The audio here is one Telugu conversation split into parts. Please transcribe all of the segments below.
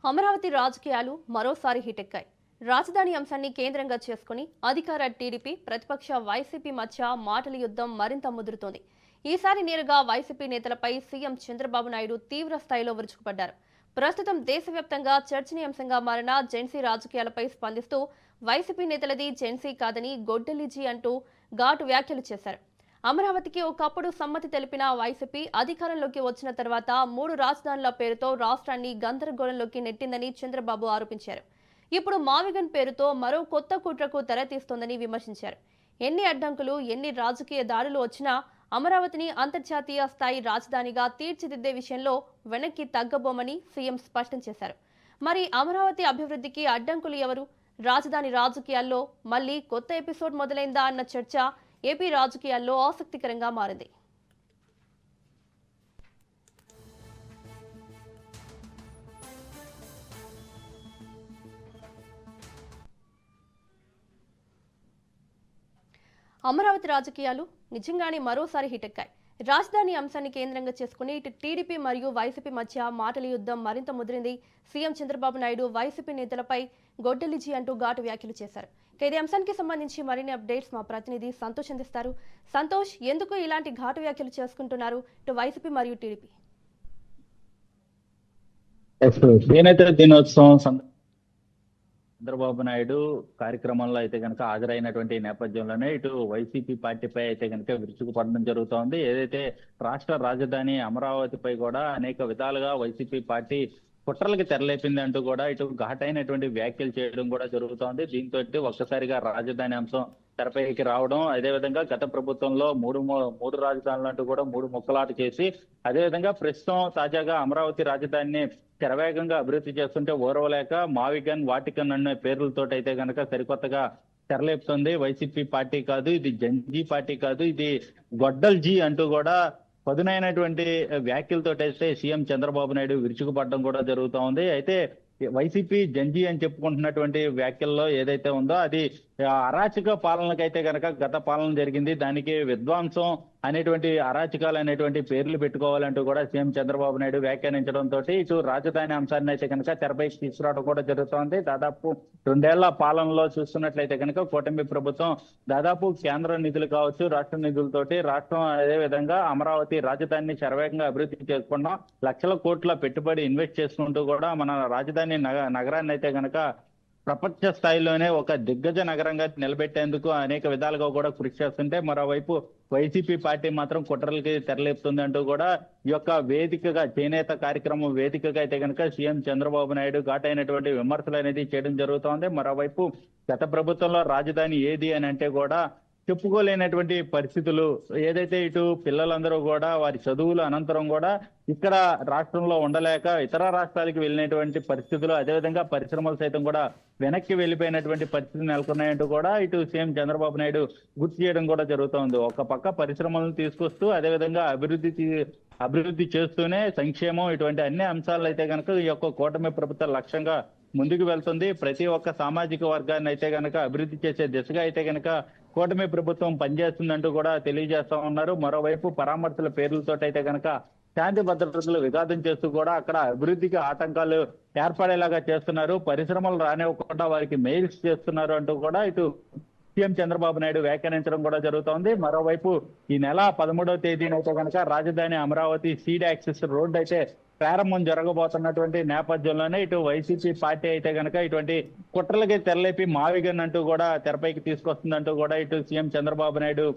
అమరావతి రాజకీయాలు మరోసారి హిటెక్కాయి. రాజధాని అంశాన్ని కేంద్రంగా చేసుకుని అధికార టీడీపీ, ప్రతిపక్ష వైసీపీ మధ్య మాటల యుద్ధం మరింత ముదురుతోంది. ఈసారి నేరుగా వైసీపీ నేతలపై సీఎం చంద్రబాబు నాయుడు తీవ్ర స్థాయిలో విరుచుకుపడ్డారు. ప్రస్తుతం దేశవ్యాప్తంగా చర్చనీయాంశంగా మారిన జెన్సీ రాజకీయాలపై స్పందిస్తూ వైసీపీ నేతలది జెన్సీ కాదని గొడ్డలిజీ అంటూ ఘాటు వ్యాఖ్యలు చేశారు. అమరావతికి ఒకప్పుడు సమ్మతి తెలిపిన వైసీపీ అధికారంలోకి వచ్చిన తర్వాత 3 రాజధానుల పేరుతో రాష్ట్రాన్ని గందరగోళంలోకి నెట్టిందని చంద్రబాబు ఆరోపించారు. ఇప్పుడు మావిగన్ పేరుతో మరో కొత్త కుట్రకు తెరతీస్తోందని విమర్శించారు. ఎన్ని అడ్డంకులు, ఎన్ని రాజకీయ దాడులు వచ్చినా అమరావతిని అంతర్జాతీయ స్థాయి రాజధానిగా తీర్చిదిద్దే విషయంలో వెనక్కి తగ్గబోమని సీఎం స్పష్టం చేశారు. మరి అమరావతి అభివృద్ధికి అడ్డంకులు ఎవరు? రాజధాని రాజకీయాల్లో మళ్లీ కొత్త ఎపిసోడ్ మొదలైందా అన్న చర్చ ఏపీ రాజకీయాల్లో ఆసక్తికరంగా మారింది. అమరావతి రాజకీయాలు నిజంగానే మరోసారి హిటెక్కాయి. రాజధాని అంశాన్ని కేంద్రంగా చేసుకుని ఇటు టీడీపీ మరియు వైసీపీ మధ్య మాటల యుద్ధం మరింత ముదిరింది. సీఎం చంద్రబాబు నాయుడు వైసీపీ నేతలపై గొడ్డలిజీ అంటూ ఘాటు వ్యాఖ్యలు చేశారు. ఇదే అంశానికి సంబంధించి మరిన్ని అప్డేట్స్ మా ప్రతినిధి సంతోష్ అందిస్తారు. సంతోష్, ఎందుకు ఇలాంటి ఘాటు వ్యాఖ్యలు చేసుకుంటున్నారు ఇటు వైసీపీ మరియు టీడీపీ? చేనేత దినోత్సవం చంద్రబాబు నాయుడు కార్యక్రమంలో అయితే కనుక హాజరైనటువంటి నేపథ్యంలోనే ఇటు వైసీపీ పార్టీపై అయితే కనుక విరుచుకుపడడం జరుగుతోంది. ఏదైతే రాష్ట్ర రాజధాని అమరావతిపై కూడా అనేక విధాలుగా వైసీపీ పార్టీ కుట్రలకి తెరలేపింది అంటూ కూడా ఇటు ఘాటైనటువంటి వ్యాఖ్యలు చేయడం కూడా జరుగుతోంది. దీంతో ఒక్కసారిగా రాజధాని అంశం తెరపైకి రావడం, అదేవిధంగా గత ప్రభుత్వంలో మూడు రాజధానులు అంటూ కూడా 3 ముక్కలాట చేసి, అదేవిధంగా ప్రస్తుతం తాజాగా అమరావతి రాజధానిని శరవేగంగా అభివృద్ధి చేస్తుంటే ఓర్వలేక మావిగన్, వాటికన్ అనే పేర్లతో అయితే కనుక సరికొత్తగా తెరలేపుతుంది. వైసీపీ పార్టీ కాదు, ఇది జంజీ పార్టీ కాదు, ఇది గొడ్డల్ జీ అంటూ కూడా పదునైనటువంటి వ్యాఖ్యలతో అయితే సీఎం చంద్రబాబు నాయుడు విరుచుకుపడడం కూడా జరుగుతూ ఉంది. అయితే వైసీపీ జంజీ అని చెప్పుకుంటున్నటువంటి వ్యాఖ్యల్లో ఏదైతే ఉందో అది అరాచక పాలనకైతే కనుక గత పాలన జరిగింది. దానికి విధ్వంసం అనేటువంటి అరాచకాలు అనేటువంటి పేర్లు పెట్టుకోవాలంటూ కూడా సీఎం చంద్రబాబు నాయుడు వ్యాఖ్యానించడంతో ఇటు రాజధాని అంశాన్ని అయితే కనుక తెరపైకి తీసుకురావడం కూడా జరుగుతోంది. దాదాపు 2 ఏళ్ల పాలనలో చూస్తున్నట్లయితే కనుక కూటమి ప్రభుత్వం దాదాపు కేంద్ర నిధులు కావచ్చు, రాష్ట్ర నిధులతోటి రాష్ట్రం అదేవిధంగా అమరావతి రాజధానిని శరవేగంగా అభివృద్ధి చేసుకున్నాం, లక్షల కోట్ల పెట్టుబడి ఇన్వెస్ట్ చేసుకుంటూ కూడా మన రాజధాని నగరాన్ని అయితే కనుక ప్రపంచ స్థాయిలోనే ఒక దిగ్గజ నగరంగా నిలబెట్టేందుకు అనేక విధాలుగా కూడా కృషి చేస్తుంటే, మరోవైపు వైసీపీ పార్టీ మాత్రం కుట్రలకి తెరలేపుతుంది అంటూ కూడా ఈ యొక్క వేదికగా చేనేత కార్యక్రమం వేదికగా అయితే కనుక సీఎం చంద్రబాబు నాయుడు ఘాటైనటువంటి విమర్శలు అనేది చేయడం జరుగుతోంది. మరోవైపు గత ప్రభుత్వంలో రాజధాని ఏది అని అంటే కూడా చెప్పుకోలేనటువంటి పరిస్థితులు, ఏదైతే ఇటు పిల్లలందరూ కూడా వారి చదువుల అనంతరం కూడా ఇక్కడ రాష్ట్రంలో ఉండలేక ఇతర రాష్ట్రాలకు వెళ్ళినటువంటి పరిస్థితులు, అదేవిధంగా పరిశ్రమలు సైతం కూడా వెనక్కి వెళ్ళిపోయినటువంటి పరిస్థితులు నెలకొన్నాయంటూ కూడా ఇటు సీఎం చంద్రబాబు నాయుడు గుర్తు చేయడం కూడా జరుగుతోంది. ఒక పక్క పరిశ్రమలను తీసుకొస్తూ అదేవిధంగా అభివృద్ధి చేస్తూనే సంక్షేమం, ఇటువంటి అన్ని అంశాలు అయితే కనుక ఈ యొక్క కూటమి ప్రభుత్వ లక్ష్యంగా ముందుకు వెళ్తుంది. ప్రతి ఒక్క సామాజిక వర్గాన్ని అయితే కనుక అభివృద్ధి చేసే దిశగా అయితే కనుక కూటమి ప్రభుత్వం పనిచేస్తుందంటూ కూడా తెలియజేస్తా ఉన్నారు. మరోవైపు పరామర్శల పేర్లతో అయితే కనుక శాంతి భద్రతలు విఘాతం చేస్తూ కూడా అక్కడ అభివృద్ధికి ఆటంకాలు ఏర్పడేలాగా చేస్తున్నారు, పరిశ్రమలు రానివ్వకుండా వారికి మెయిల్స్ చేస్తున్నారు అంటూ కూడా ఇటు సీఎం చంద్రబాబు నాయుడు వ్యాఖ్యానించడం కూడా జరుగుతోంది. మరోవైపు ఈ నెల 13వ తేదీన అయితే కనుక రాజధాని అమరావతి సీడ్ యాక్సెస్ రోడ్ అయితే ప్రారంభం జరగబోతున్నటువంటి నేపథ్యంలోనే ఇటు వైసీపీ పార్టీ అయితే కనుక ఇటువంటి కుట్రలకి తెరలేపి మావిగన్ అంటూ కూడా తెరపైకి తీసుకొస్తుందంటూ కూడా ఇటు సీఎం చంద్రబాబు నాయుడు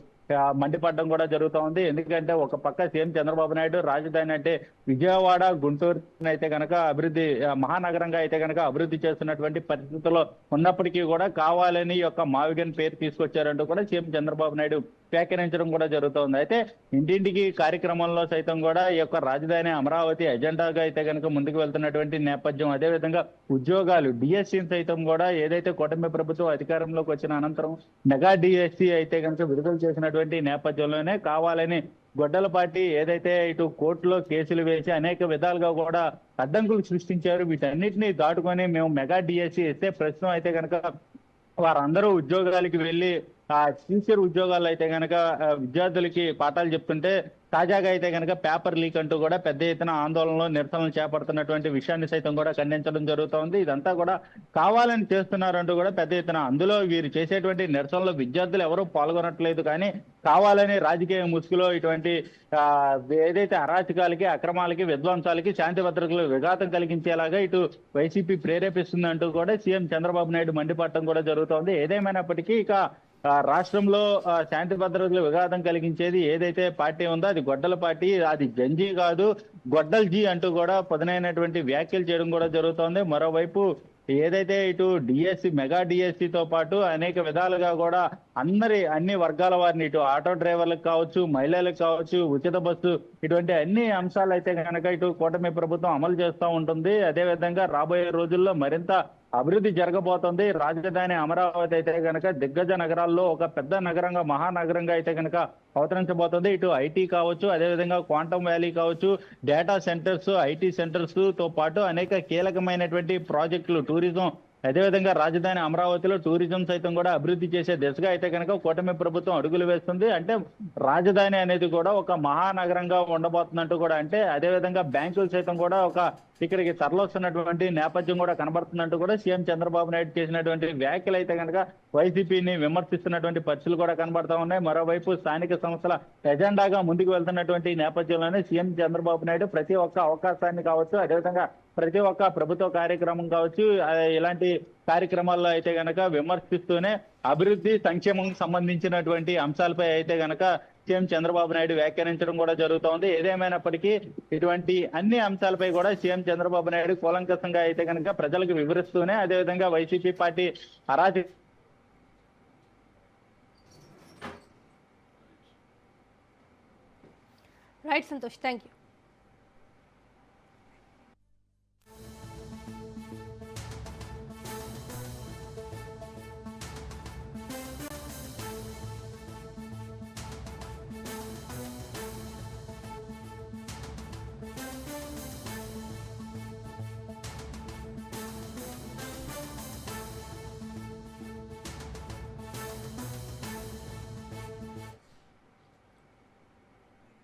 మండిపడడం కూడా జరుగుతూ ఉంది. ఎందుకంటే ఒక పక్క సీఎం చంద్రబాబు నాయుడు రాజధాని అంటే విజయవాడ, గుంటూరు అయితే కనుక అభివృద్ధి మహానగరంగా అయితే కనుక అభివృద్ధి చేస్తున్నటువంటి పరిస్థితుల్లో ఉన్నప్పటికీ కూడా కావాలని యొక్క మావిగన్ పేరు తీసుకొచ్చారంటూ కూడా సీఎం చంద్రబాబు నాయుడు వ్యాఖ్యానించడం కూడా జరుగుతోంది. అయితే ఇంటింటికి కార్యక్రమంలో సైతం కూడా ఈ యొక్క రాజధాని అమరావతి ఎజెండాగా అయితే కనుక ముందుకు వెళ్తున్నటువంటి నేపథ్యం, అదేవిధంగా ఉద్యోగాలు డిఎస్సీని సైతం కూడా ఏదైతే కూటమి ప్రభుత్వం అధికారంలోకి వచ్చిన అనంతరం మెగా డిఎస్సీ అయితే కనుక విడుదల చేసినటువంటి నేపథ్యంలోనే కావాలని గొడ్డల పార్టీ ఏదైతే ఇటు కోర్టులో కేసులు వేసి అనేక విధాలుగా కూడా అడ్డంకులు సృష్టించారు. వీటన్నిటిని దాటుకొని మేము మెగా డిఎస్సీ ఇస్తే ప్రస్తుతం అయితే కనుక వారందరూ ఉద్యోగాలకి వెళ్ళి టీచర్ ఉద్యోగాలు అయితే కనుక విద్యార్థులకి పాఠాలు చెప్తుంటే తాజాగా అయితే కనుక పేపర్ లీక్ అంటూ కూడా పెద్ద ఎత్తున ఆందోళనలో నిరసనలు చేపడుతున్నటువంటి విషయాన్ని సైతం కూడా ఖండించడం జరుగుతోంది. ఇదంతా కూడా కావాలని చేస్తున్నారంటూ కూడా పెద్ద ఎత్తున అందులో వీరు చేసేటువంటి నిరసనలో విద్యార్థులు ఎవరూ పాల్గొనట్లేదు, కానీ కావాలని రాజకీయ ముసుగులో ఇటువంటి ఆ, ఏదైతే అరాచకాలకి, అక్రమాలకి, విధ్వంసాలకి, శాంతి భద్రతలకు విఘాతం కలిగించేలాగా ఇటు వైసీపీ ప్రేరేపిస్తుందంటూ కూడా సీఎం చంద్రబాబు నాయుడు మండిపడటం కూడా జరుగుతోంది. ఏదేమైనప్పటికీ ఇక రాష్ట్రంలో శాంతి భద్రతలు విఘాతం కలిగించేది ఏదైతే పార్టీ ఉందో అది గొడ్డల పార్టీ, అది గంజీ కాదు గొడ్డల్ జీ అంటూ కూడా పదునైనటువంటి వ్యాఖ్యలు చేయడం కూడా జరుగుతోంది. మరోవైపు ఏదైతే ఇటు డిఎస్సి, మెగా డిఎస్సితో పాటు అనేక విధాలుగా కూడా అన్ని వర్గాల వారిని, ఇటు ఆటో డ్రైవర్లకు కావచ్చు, మహిళలకు కావచ్చు, ఉచిత బస్సు, ఇటువంటి అన్ని అంశాలు అయితే కనుక ఇటు కూటమి ప్రభుత్వం అమలు చేస్తూ ఉంటుంది. అదేవిధంగా రాబోయే రోజుల్లో మరింత అభివృద్ధి జరగబోతోంది. రాజధాని అమరావతి అయితే కనుక దిగ్గజ నగరాల్లో ఒక పెద్ద నగరంగా, మహానగరంగా అయితే కనుక అవతరించబోతోంది. ఇటు ఐటీ కావచ్చు, అదేవిధంగా క్వాంటమ్ వ్యాలీ కావచ్చు, డేటా సెంటర్స్, ఐటీ సెంటర్స్ తో పాటు అనేక కీలకమైనటువంటి ప్రాజెక్టులు, టూరిజం, అదేవిధంగా రాజధాని అమరావతిలో టూరిజం సైతం కూడా అభివృద్ధి చేసే దిశగా అయితే కనుక కూటమి ప్రభుత్వం అడుగులు వేస్తుంది. అంటే రాజధాని అనేది కూడా ఒక మహానగరంగా ఉండబోతుందంటూ కూడా, అంటే అదేవిధంగా బ్యాంకులు సైతం కూడా ఇక్కడికి తరలిస్తున్నటువంటి నేపథ్యం కూడా కనబడుతుందంటూ కూడా సీఎం చంద్రబాబు నాయుడు చేసినటువంటి వ్యాఖ్యలు అయితే కనుక వైసీపీని విమర్శిస్తున్నటువంటి పరిస్థితులు కూడా కనబడతా ఉన్నాయి. మరోవైపు స్థానిక సంస్థల ఎజెండాగా ముందుకు వెళ్తున్నటువంటి నేపథ్యంలోనే సీఎం చంద్రబాబు నాయుడు ప్రతి ఒక్క అవకాశాన్ని కావచ్చు, అదేవిధంగా ప్రతి ఒక్క ప్రభుత్వ కార్యక్రమం కావచ్చు, ఇలాంటి కార్యక్రమాల్లో అయితే గనక విమర్శిస్తూనే అభివృద్ధి, సంక్షేమం సంబంధించినటువంటి అంశాలపై అయితే గనక సీఎం చంద్రబాబు నాయుడు వ్యాఖ్యానించడం కూడా జరుగుతోంది. ఏదేమైనప్పటికీ ఇటువంటి అన్ని అంశాలపై కూడా సీఎం చంద్రబాబు నాయుడు కూలంకషంగా అయితే కనుక ప్రజలకు వివరిస్తూనే, అదేవిధంగా వైసీపీ పార్టీ అరాచక రైట్ సంతోష్, థ్యాంక్ యూ.